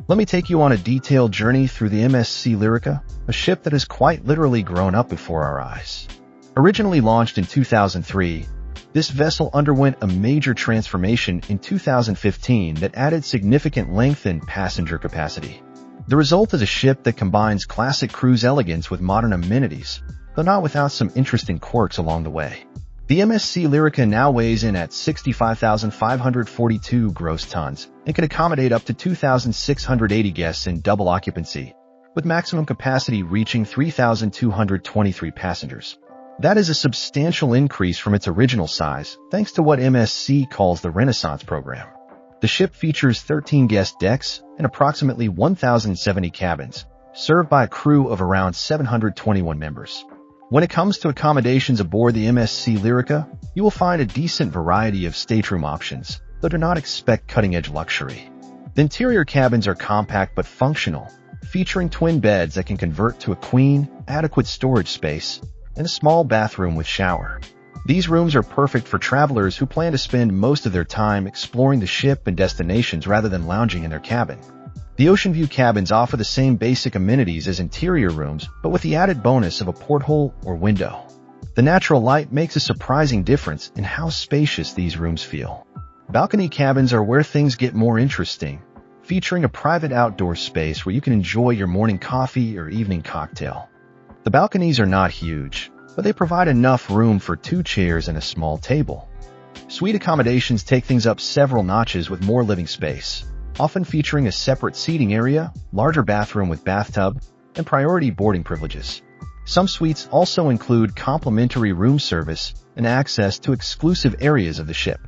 Let me take you on a detailed journey through the MSC Lirica, a ship that has quite literally grown up before our eyes. Originally launched in 2003, this vessel underwent a major transformation in 2015 that added significant length and passenger capacity. The result is a ship that combines classic cruise elegance with modern amenities, though not without some interesting quirks along the way. The MSC Lirica now weighs in at 65,542 gross tons and can accommodate up to 2,680 guests in double occupancy, with maximum capacity reaching 3,223 passengers. That is a substantial increase from its original size, thanks to what MSC calls the Renaissance program. The ship features 13 guest decks and approximately 1,070 cabins, served by a crew of around 721 members. When it comes to accommodations aboard the MSC Lirica, you will find a decent variety of stateroom options, though do not expect cutting-edge luxury. The interior cabins are compact but functional, featuring twin beds that can convert to a queen, adequate storage space, and a small bathroom with shower. These rooms are perfect for travelers who plan to spend most of their time exploring the ship and destinations rather than lounging in their cabin. The ocean view cabins offer the same basic amenities as interior rooms, but with the added bonus of a porthole or window. The natural light makes a surprising difference in how spacious these rooms feel. Balcony cabins are where things get more interesting, featuring a private outdoor space where you can enjoy your morning coffee or evening cocktail. The balconies are not huge, but they provide enough room for 2 chairs and a small table. Suite accommodations take things up several notches with more living space, often featuring a separate seating area, larger bathroom with bathtub, and priority boarding privileges. Some suites also include complimentary room service and access to exclusive areas of the ship.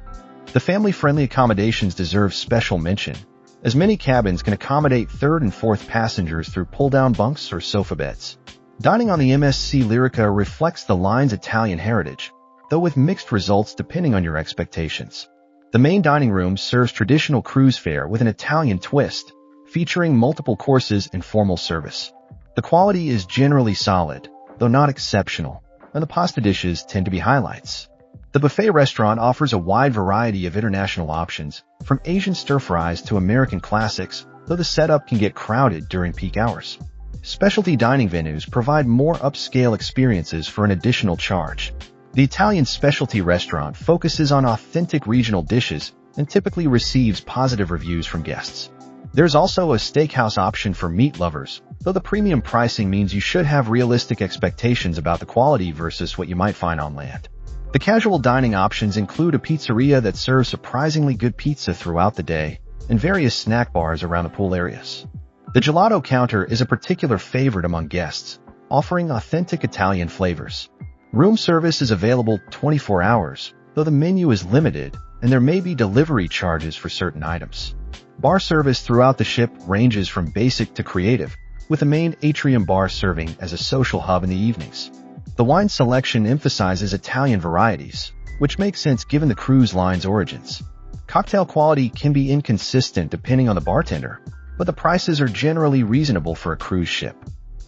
The family-friendly accommodations deserve special mention, as many cabins can accommodate 3rd and 4th passengers through pull-down bunks or sofa beds. Dining on the MSC Lirica reflects the line's Italian heritage, though with mixed results depending on your expectations. The main dining room serves traditional cruise fare with an Italian twist, featuring multiple courses and formal service. The quality is generally solid, though not exceptional, and the pasta dishes tend to be highlights. The buffet restaurant offers a wide variety of international options, from Asian stir-fries to American classics, though the setup can get crowded during peak hours. Specialty dining venues provide more upscale experiences for an additional charge. The Italian specialty restaurant focuses on authentic regional dishes and typically receives positive reviews from guests. There's also a steakhouse option for meat lovers, though the premium pricing means you should have realistic expectations about the quality versus what you might find on land. The casual dining options include a pizzeria that serves surprisingly good pizza throughout the day and various snack bars around the pool areas. The gelato counter is a particular favorite among guests, offering authentic Italian flavors. Room service is available 24 hours, though the menu is limited and there may be delivery charges for certain items. Bar service throughout the ship ranges from basic to creative, with the main atrium bar serving as a social hub in the evenings. The wine selection emphasizes Italian varieties, which makes sense given the cruise line's origins. Cocktail quality can be inconsistent depending on the bartender, but the prices are generally reasonable for a cruise ship.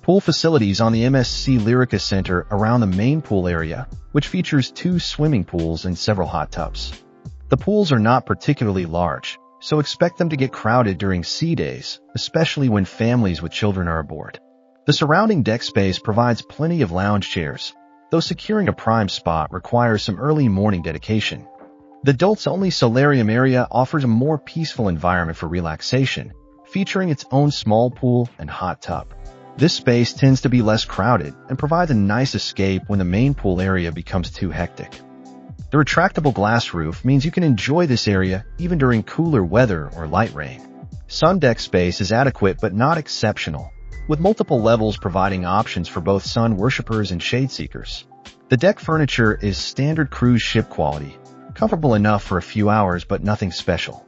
Pool facilities on the MSC Lirica center around the main pool area, which features 2 swimming pools and several hot tubs. The pools are not particularly large, so expect them to get crowded during sea days, especially when families with children are aboard. The surrounding deck space provides plenty of lounge chairs, though securing a prime spot requires some early morning dedication. The adults-only Solarium area offers a more peaceful environment for relaxation, featuring its own small pool and hot tub. This space tends to be less crowded and provides a nice escape when the main pool area becomes too hectic. The retractable glass roof means you can enjoy this area even during cooler weather or light rain. Sun deck space is adequate but not exceptional, with multiple levels providing options for both sun worshippers and shade seekers. The deck furniture is standard cruise ship quality, comfortable enough for a few hours but nothing special.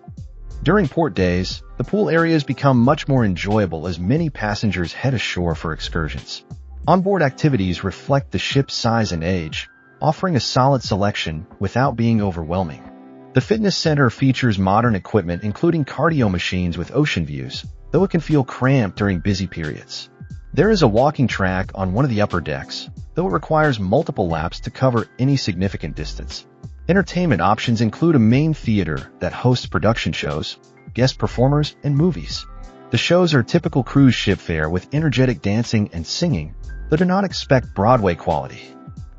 During port days, the pool areas become much more enjoyable as many passengers head ashore for excursions. Onboard activities reflect the ship's size and age, offering a solid selection without being overwhelming. The fitness center features modern equipment including cardio machines with ocean views, though it can feel cramped during busy periods. There is a walking track on one of the upper decks, though it requires multiple laps to cover any significant distance. Entertainment options include a main theater that hosts production shows, guest performers, and movies. The shows are typical cruise ship fare with energetic dancing and singing, though do not expect Broadway quality.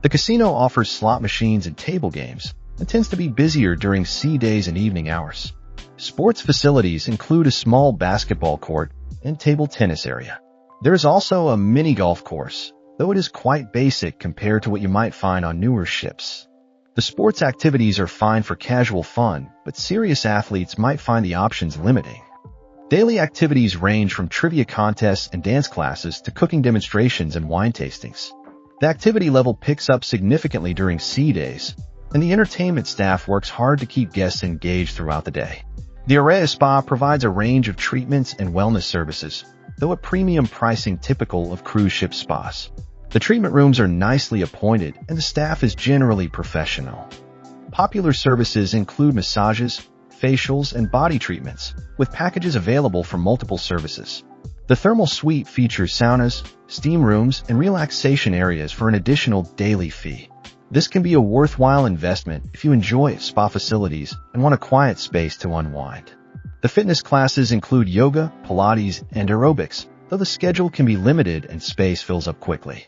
The casino offers slot machines and table games, and tends to be busier during sea days and evening hours. Sports facilities include a small basketball court and table tennis area. There is also a mini golf course, though it is quite basic compared to what you might find on newer ships. The sports activities are fine for casual fun, but serious athletes might find the options limiting. Daily activities range from trivia contests and dance classes to cooking demonstrations and wine tastings. The activity level picks up significantly during sea days, and the entertainment staff works hard to keep guests engaged throughout the day. The Aurea Spa provides a range of treatments and wellness services, though at premium pricing typical of cruise ship spas. The treatment rooms are nicely appointed, and the staff is generally professional. Popular services include massages, facials, and body treatments, with packages available for multiple services. The thermal suite features saunas, steam rooms, and relaxation areas for an additional daily fee. This can be a worthwhile investment if you enjoy spa facilities and want a quiet space to unwind. The fitness classes include yoga, Pilates, and aerobics, though the schedule can be limited and space fills up quickly.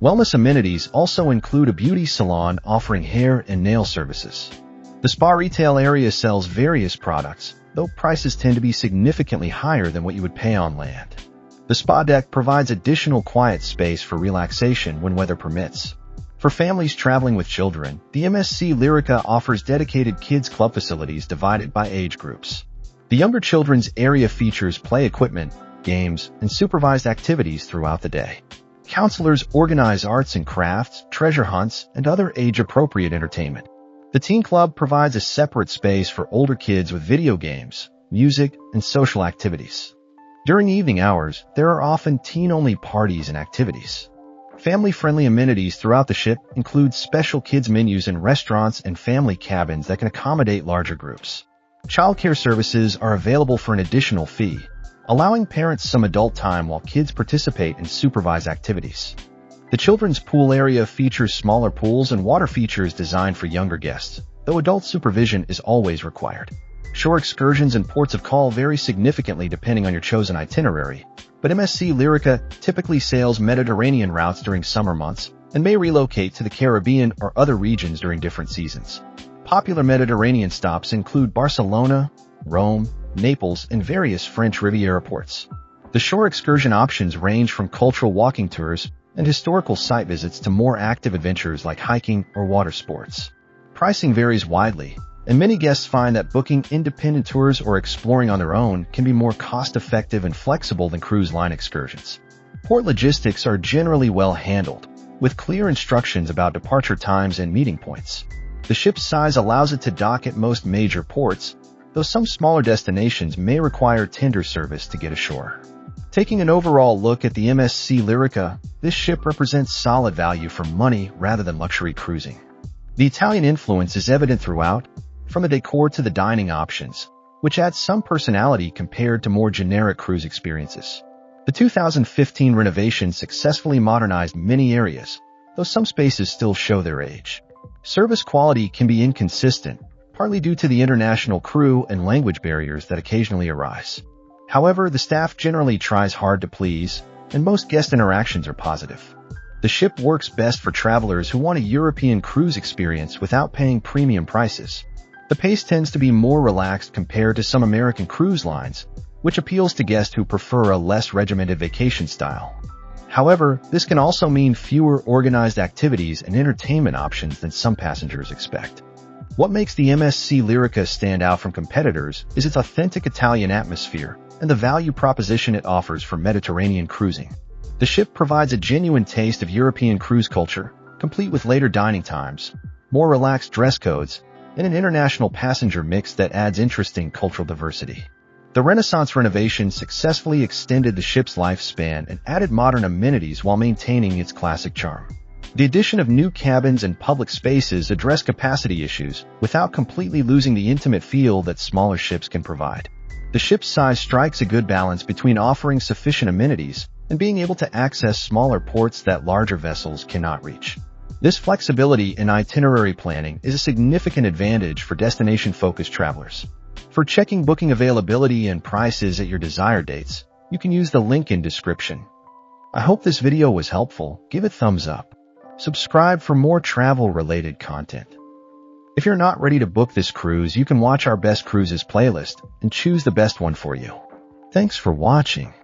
Wellness amenities also include a beauty salon offering hair and nail services. The spa retail area sells various products, though prices tend to be significantly higher than what you would pay on land. The spa deck provides additional quiet space for relaxation when weather permits. For families traveling with children, the MSC Lirica offers dedicated kids club facilities divided by age groups. The younger children's area features play equipment, games, and supervised activities throughout the day. Counselors organize arts and crafts, treasure hunts, and other age-appropriate entertainment. The Teen Club provides a separate space for older kids with video games, music, and social activities. During evening hours, there are often teen-only parties and activities. Family-friendly amenities throughout the ship include special kids menus in restaurants and family cabins that can accommodate larger groups. Childcare services are available for an additional fee, allowing parents some adult time while kids participate in supervised activities. The children's pool area features smaller pools and water features designed for younger guests, though adult supervision is always required. Shore excursions and ports of call vary significantly depending on your chosen itinerary, but MSC Lirica typically sails Mediterranean routes during summer months and may relocate to the Caribbean or other regions during different seasons. Popular Mediterranean stops include Barcelona, Rome, Naples, and various French Riviera ports. The shore excursion options range from cultural walking tours and historical site visits to more active adventures like hiking or water sports. Pricing varies widely, and many guests find that booking independent tours or exploring on their own can be more cost-effective and flexible than cruise line excursions. Port logistics are generally well handled, with clear instructions about departure times and meeting points. The ship's size allows it to dock at most major ports, though some smaller destinations may require tender service to get ashore. Taking an overall look at the MSC Lirica, this ship represents solid value for money rather than luxury cruising. The Italian influence is evident throughout, from the decor to the dining options, which adds some personality compared to more generic cruise experiences. The 2015 Renovation successfully modernized many areas, though some spaces still show their age. Service quality can be inconsistent, partly due to the international crew and language barriers that occasionally arise. However, the staff generally tries hard to please, and most guest interactions are positive. The ship works best for travelers who want a European cruise experience without paying premium prices. The pace tends to be more relaxed compared to some American cruise lines, which appeals to guests who prefer a less regimented vacation style. However, this can also mean fewer organized activities and entertainment options than some passengers expect. What makes the MSC Lirica stand out from competitors is its authentic Italian atmosphere and the value proposition it offers for Mediterranean cruising. The ship provides a genuine taste of European cruise culture, complete with later dining times, more relaxed dress codes, and an international passenger mix that adds interesting cultural diversity. The Renaissance renovation successfully extended the ship's lifespan and added modern amenities while maintaining its classic charm. The addition of new cabins and public spaces address capacity issues without completely losing the intimate feel that smaller ships can provide. The ship's size strikes a good balance between offering sufficient amenities and being able to access smaller ports that larger vessels cannot reach. This flexibility in itinerary planning is a significant advantage for destination-focused travelers. For checking booking availability and prices at your desired dates, you can use the link in description. I hope this video was helpful. Give it thumbs up. Subscribe for more travel-related content. If you're not ready to book this cruise, you can watch our Best Cruises playlist and choose the best one for you. Thanks for watching.